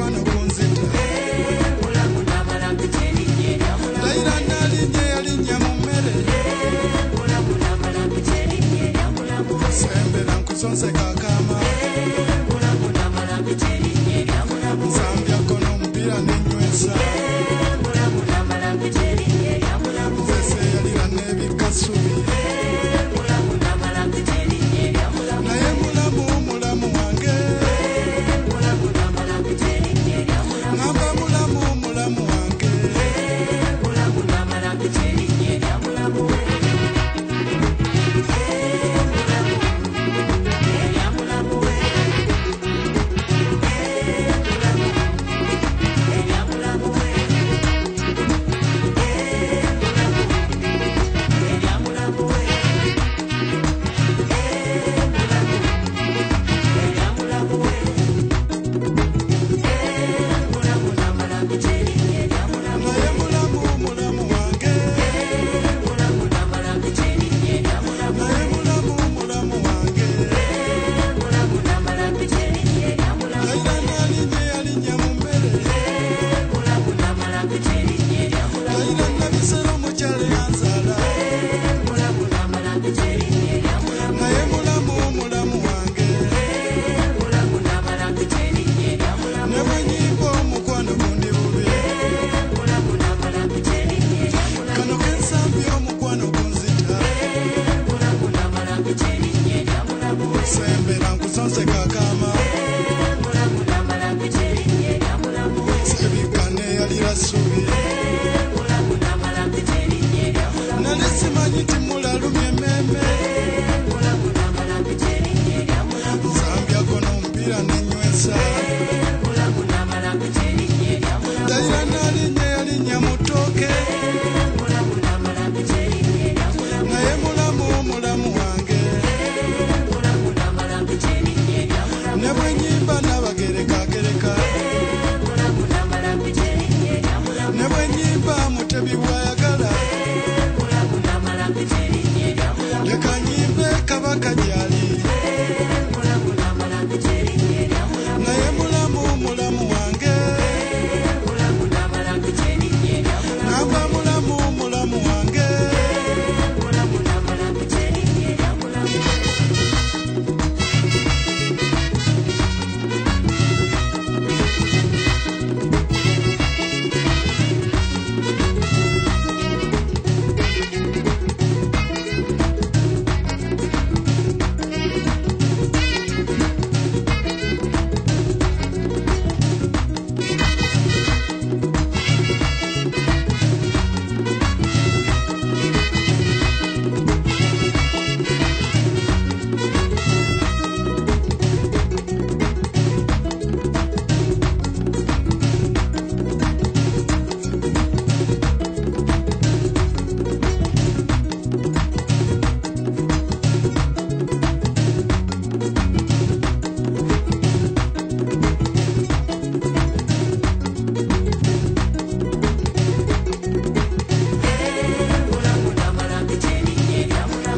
mukwano kunzita ndayira nalinye yalinnya mu mmere sembera nkuzonse kakama nsambyako n'omupiira n'enywesa nzese yalira n'ebikasubi naye mulamu mulamu wange ngamba mulamu mulamu wange sembera nkuzonse kakama sebikane yalira subi nali simanyi nti mulalumye emmeeme nsambyako n'omupiira n'enywesa ndayira nalinnya yalinnya mu ttooke naye mulamu mulamu wange ne bwe nnyimba n'abagerekagereka ne bwe nnyimba mutebi bw'ayagala leka nnyimbe kabaka gyali naye mulamu mulamu wange ngamba mulamu mulamu wange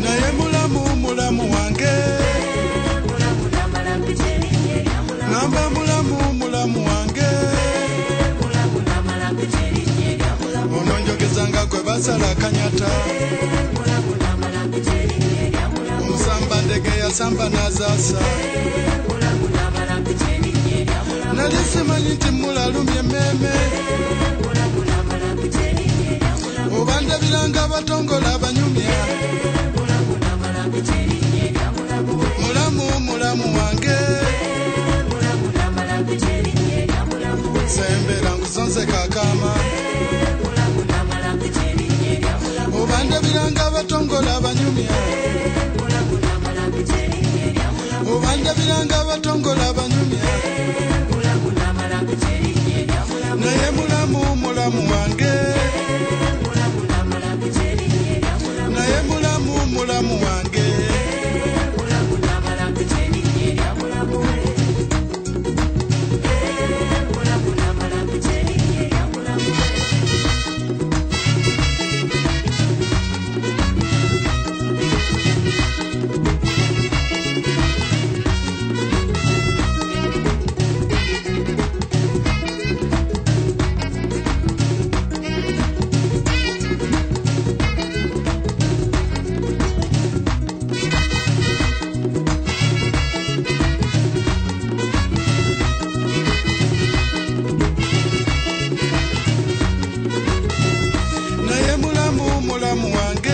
naye mulamu mulamu wange ngamba mulamu mulamu wange ono njogezanga gwe basala akanyata omusamba ndege yasamba n'azaasa nali simanyi nti mulalumye emmeeme oba ndabiranga abatongola abanyumya mulamu mulamu wange sembera nkuzonse kakama oba ndabiranga abatongola abanyumya oba ndabiranga abatongola abanyumya naye mulamu mulamu wange naye mulamu mulamu wange mulamu wange